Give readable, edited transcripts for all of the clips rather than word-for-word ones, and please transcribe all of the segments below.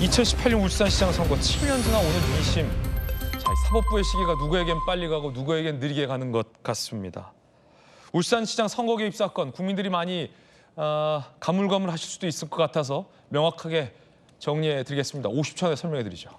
2018년 울산시장 선거 7년 지난 오늘 2심. 자, 사법부의 시기가 누구에겐 빨리 가고 누구에겐 느리게 가는 것 같습니다. 울산시장 선거 개입 사건, 국민들이 많이 가물가물하실 수도 있을 것 같아서 명확하게 정리해 드리겠습니다. 50초 안에 설명해 드리죠.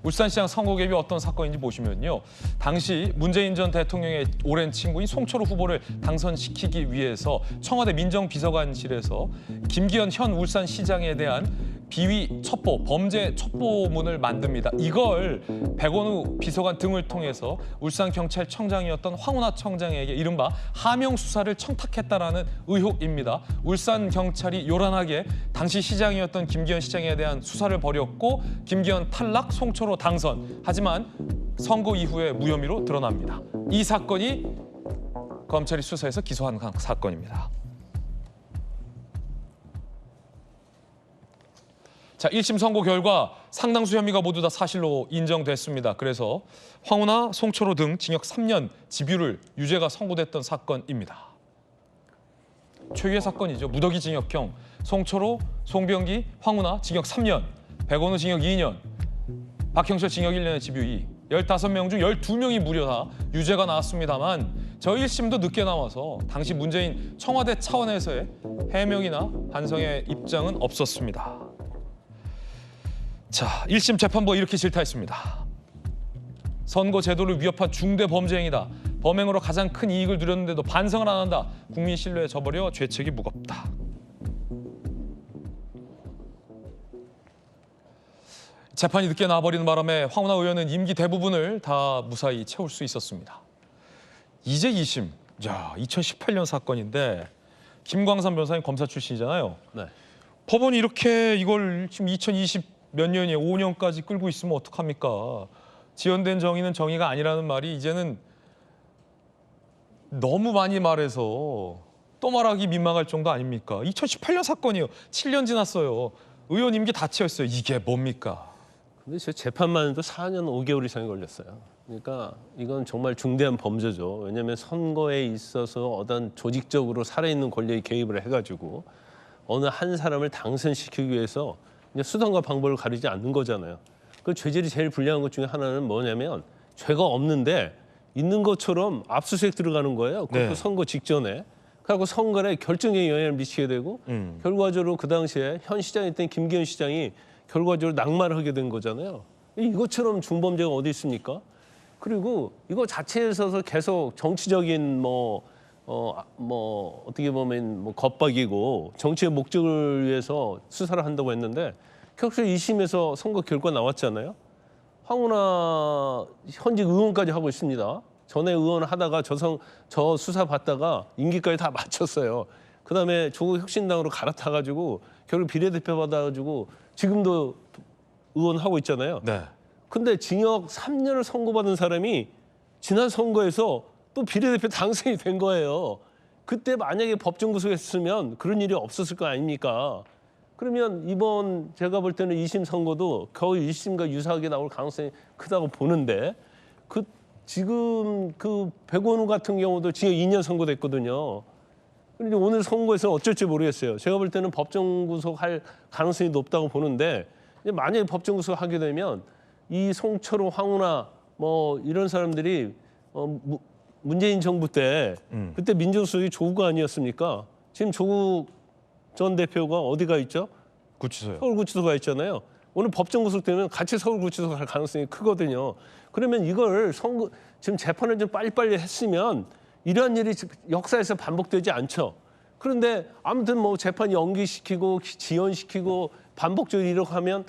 울산시장 선거 개입이 어떤 사건인지 보시면요. 당시 문재인 전 대통령의 오랜 친구인 송철호 후보를 당선시키기 위해서 청와대 민정비서관실에서 김기현 현 울산시장에 대한 비위 첩보, 범죄 첩보문을 만듭니다. 이걸 백원우 비서관 등을 통해서 울산경찰청장이었던 황운하 청장에게 이른바 하명 수사를 청탁했다라는 의혹입니다. 울산경찰이 요란하게 당시 시장이었던 김기현 시장에 대한 수사를 벌였고 김기현 탈락, 송철호 당선. 하지만 선거 이후에 무혐의로 드러납니다. 이 사건이 검찰이 수사해서 기소한 사건입니다. 자, 1심 선고 결과 상당수 혐의가 모두 다 사실로 인정됐습니다. 그래서 황운하, 송철호 등 징역 3년 집유를 유죄가 선고됐던 사건입니다. 최유의 사건이죠. 무더기 징역형, 송철호, 송병기, 황운하 징역 3년, 백원우 징역 2년, 박형철 징역 1년의 집유 2. 15명 중 12명이 무려 다 유죄가 나왔습니다만 저 1심도 늦게 나와서 당시 문재인 청와대 차원에서의 해명이나 반성의 입장은 없었습니다. 자, 1심 재판부가 이렇게 질타했습니다. 선거 제도를 위협한 중대 범죄 행위다. 범행으로 가장 큰 이익을 누렸는데도 반성을 안 한다. 국민 신뢰에 져버려 죄책이 무겁다. 재판이 늦게 나와버리는 바람에 황운하 의원은 임기 대부분을 다 무사히 채울 수 있었습니다. 이제 2심. 야, 2018년 사건인데 김광삼 변호사님 검사 출신이잖아요. 네. 법원이 이렇게 이걸 지금 2020 몇 년이에요. 5년까지 끌고 있으면 어떡합니까? 지연된 정의는 정의가 아니라는 말이 이제는 너무 많이 말해서 또 말하기 민망할 정도 아닙니까? 2018년 사건이에요. 7년 지났어요. 의원 임기 다 채웠어요. 이게 뭡니까? 근데 제 재판만 해도 4년 5개월 이상이 걸렸어요. 그러니까 이건 정말 중대한 범죄죠. 왜냐하면 선거에 있어서 어떤 조직적으로 살아있는 권력이 개입을 해가지고 어느 한 사람을 당선시키기 위해서 이제 수단과 방법을 가리지 않는 거잖아요. 그 죄질이 제일 불리한 것 중에 하나는 뭐냐면 죄가 없는데 있는 것처럼 압수수색 들어가는 거예요. 그것도 네. 선거 직전에. 그리고 선거에 결정적인 영향을 미치게 되고 결과적으로 그 당시에 현 시장이었던 김기현 시장이 결과적으로 낙마를 하게 된 거잖아요. 이것처럼 중범죄가 어디 있습니까? 그리고 이거 자체에 있어서 계속 정치적인 어떻게 보면 겁박이고 정치의 목적을 위해서 수사를 한다고 했는데 결국 2심에서 선거 결과 나왔잖아요. 황운하 현직 의원까지 하고 있습니다. 전에 의원 하다가 저 수사 받다가 임기까지 다 마쳤어요. 그다음에 조국 혁신당으로 갈아타가지고 결국 비례대표 받아가지고 지금도 의원 하고 있잖아요. 네. 근데 징역 3년을 선고받은 사람이 지난 선거에서 또 비례대표 당선이 된 거예요. 그때 만약에 법정 구속했으면 그런 일이 없었을 거 아닙니까? 그러면 이번 제가 볼 때는 2심 선거도 거의 1심과 유사하게 나올 가능성이 크다고 보는데 지금 그 백원우 같은 경우도 징역 2년 선고됐거든요. 그런데 오늘 선거에서 어쩔지 모르겠어요. 제가 볼 때는 법정 구속할 가능성이 높다고 보는데 만약에 법정 구속하게 되면 이 송철호, 황운하 이런 사람들이 문재인 정부 때 그때 민정수석이 조국 아니었습니까? 지금 조국 전 대표가 어디가 있죠? 구치소요. 서울구치소가 있잖아요. 오늘 법정 구속되면 같이 서울구치소 갈 가능성이 크거든요. 그러면 이걸 지금 재판을 좀 빨리빨리 했으면 이러한 일이 역사에서 반복되지 않죠. 그런데 아무튼 재판 연기시키고 지연시키고 반복적으로 이렇게 하면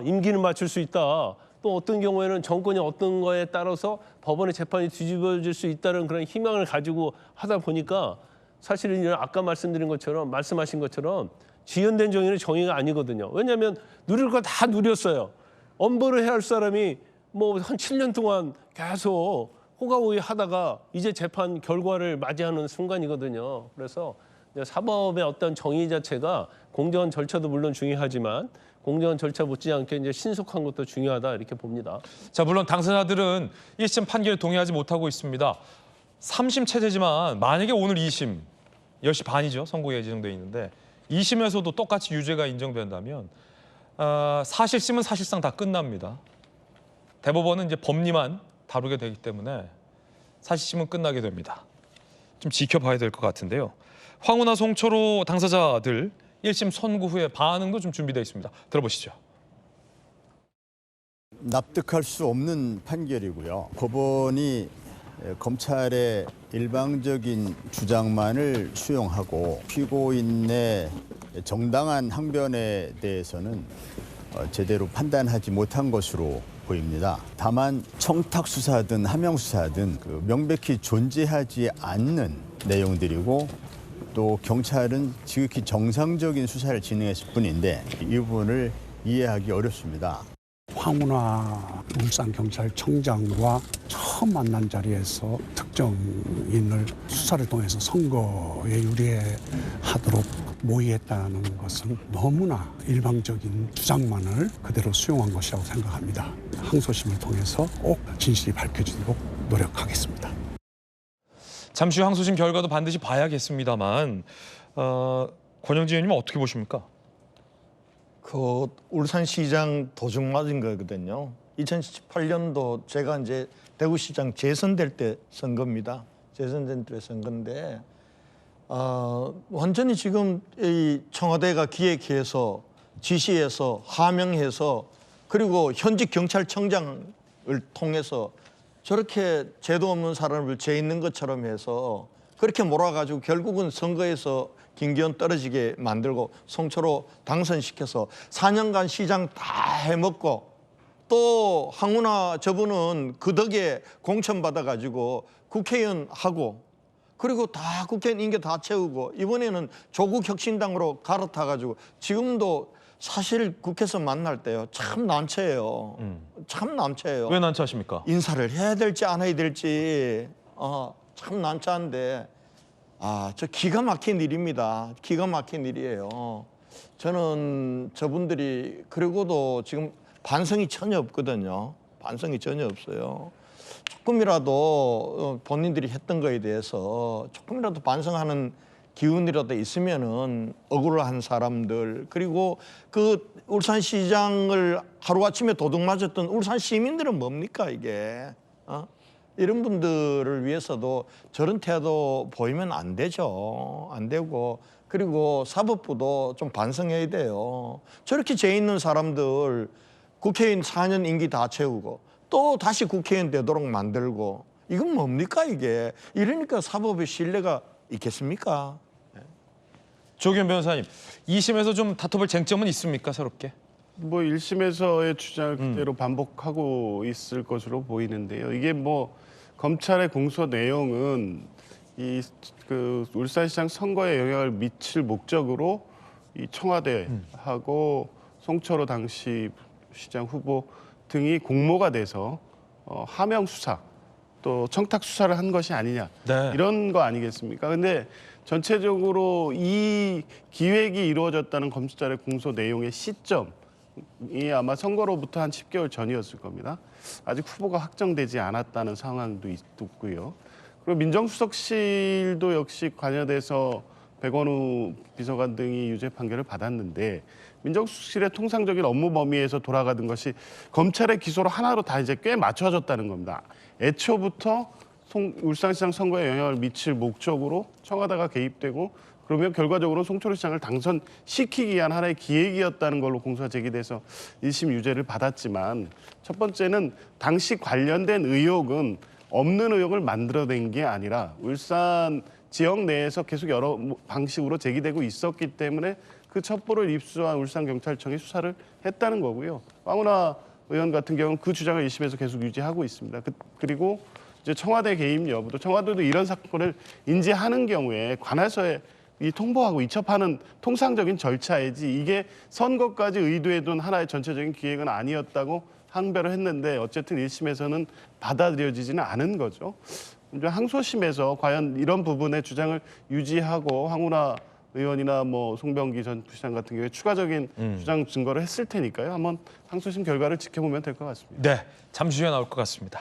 임기는 맞출 수 있다. 또 어떤 경우에는 정권이 어떤 거에 따라서 법원의 재판이 뒤집어질 수 있다는 그런 희망을 가지고 하다 보니까 사실은 아까 말씀하신 것처럼 지연된 정의는 정의가 아니거든요. 왜냐하면 누릴 거 다 누렸어요. 엄벌을 해야 할 사람이 한 7년 동안 계속 호가호위 하다가 이제 재판 결과를 맞이하는 순간이거든요. 그래서 사법의 어떤 정의 자체가 공정한 절차도 물론 중요하지만 공정한 절차 못지않게 이제 신속한 것도 중요하다 이렇게 봅니다. 자, 물론 당사자들은 1심 판결에 동의하지 못하고 있습니다. 3심 체제지만 만약에 오늘 2심 10시 반이죠. 선고가 예정돼 있는데 2심에서도 똑같이 유죄가 인정된다면 사실심은 사실상 다 끝납니다. 대법원은 이제 법리만 다루게 되기 때문에 사실심은 끝나게 됩니다. 좀 지켜봐야 될 것 같은데요. 황운하 송철호 당사자들 1심 선고 후에 반응도 좀 준비되어 있습니다. 들어보시죠. 납득할 수 없는 판결이고요. 법원이 검찰의 일방적인 주장만을 수용하고 피고인의 정당한 항변에 대해서는 제대로 판단하지 못한 것으로 보입니다. 다만 청탁 수사든 함영 수사든 명백히 존재하지 않는 내용들이고 또 경찰은 지극히 정상적인 수사를 진행했을 뿐인데 이 부분을 이해하기 어렵습니다. 황운하 울산경찰청장과 처음 만난 자리에서 특정인을 수사를 통해서 선거에 유리하도록 모의했다는 것은 너무나 일방적인 주장만을 그대로 수용한 것이라고 생각합니다. 항소심을 통해서 꼭 진실이 밝혀지도록 노력하겠습니다. 잠시 후 항소심 결과도 반드시 봐야겠습니다만 권영진 의원님은 어떻게 보십니까? 그 울산시장 도중 맞은 거거든요. 2018년도 제가 이제 대구시장 재선될 때 선거입니다. 재선될 때 선거인데 완전히 지금 이 청와대가 기획해서 지시해서 하명해서 그리고 현직 경찰청장을 통해서 저렇게 죄도 없는 사람을 죄 있는 것처럼 해서 그렇게 몰아가지고 결국은 선거에서 김기현 떨어지게 만들고 송철호 당선시켜서 4년간 시장 다 해먹고 또 황운하 저분은 그 덕에 공천받아가지고 국회의원 하고 그리고 다 국회의원 임기 다 채우고 이번에는 조국 혁신당으로 갈아타가지고 지금도 사실 국회에서 만날 때요 참 난처해요. 참 난처해요. 왜 난처하십니까? 인사를 해야 될지 안 해야 될지 참 난처한데 저 기가 막힌 일입니다. 기가 막힌 일이에요. 저는 저분들이 그리고도 지금 반성이 전혀 없거든요. 반성이 전혀 없어요. 조금이라도 본인들이 했던 거에 대해서 조금이라도 반성하는 기운이라도 있으면은 억울한 사람들 그리고 그 울산시장을 하루아침에 도둑 맞았던 울산 시민들은 뭡니까 이게 이런 분들을 위해서도 저런 태도 보이면 안 되죠. 안 되고 그리고 사법부도 좀 반성해야 돼요. 저렇게 죄 있는 사람들 국회의원 4년 임기 다 채우고 또 다시 국회의원 되도록 만들고 이건 뭡니까 이게. 이러니까 사법의 신뢰가 있겠습니까? 조기현 변호사님, 2심에서 좀 다퉈볼 쟁점은 있습니까, 새롭게? 뭐 1심에서의 주장을 그대로 반복하고 있을 것으로 보이는데요. 이게 뭐 검찰의 공소 내용은 이 그 울산시장 선거에 영향을 미칠 목적으로 이 청와대하고 송철호 당시 시장 후보 등이 공모가 돼서 하명 수사 또 청탁 수사를 한 것이 아니냐 네. 이런 거 아니겠습니까? 근데 전체적으로 이 기획이 이루어졌다는 검찰의 공소 내용의 시점이 아마 선거로부터 한 10개월 전이었을 겁니다. 아직 후보가 확정되지 않았다는 상황도 있고요. 그리고 민정수석실도 역시 관여돼서 백원우 비서관 등이 유죄 판결을 받았는데 민정수석실의 통상적인 업무 범위에서 돌아가던 것이 검찰의 기소로 하나로 다 이제 꽤 맞춰졌다는 겁니다. 애초부터 울산시장 선거에 영향을 미칠 목적으로 청와대가 개입되고 그러면 결과적으로 송철호 시장을 당선시키기 위한 하나의 기획이었다는 걸로 공소가 제기돼서 1심 유죄를 받았지만 첫 번째는 당시 관련된 의혹은 없는 의혹을 만들어낸 게 아니라 울산 지역 내에서 계속 여러 방식으로 제기되고 있었기 때문에 그 첩보를 입수한 울산경찰청이 수사를 했다는 거고요. 황운하 의원 같은 경우는 그 주장을 1심에서 계속 유지하고 있습니다. 그리고 이제 청와대 개입 여부도 청와대도 이런 사건을 인지하는 경우에 관할서에 이 통보하고 이첩하는 통상적인 절차이지 이게 선거까지 의도해둔 하나의 전체적인 기획은 아니었다고 항변을 했는데 어쨌든 1심에서는 받아들여지지는 않은 거죠. 이제 항소심에서 과연 이런 부분의 주장을 유지하고 황운하 의원이나 뭐 송병기 전 부시장 같은 경우에 추가적인 주장 증거를 했을 테니까요. 한번 항소심 결과를 지켜보면 될 것 같습니다. 네, 잠시 후에 나올 것 같습니다.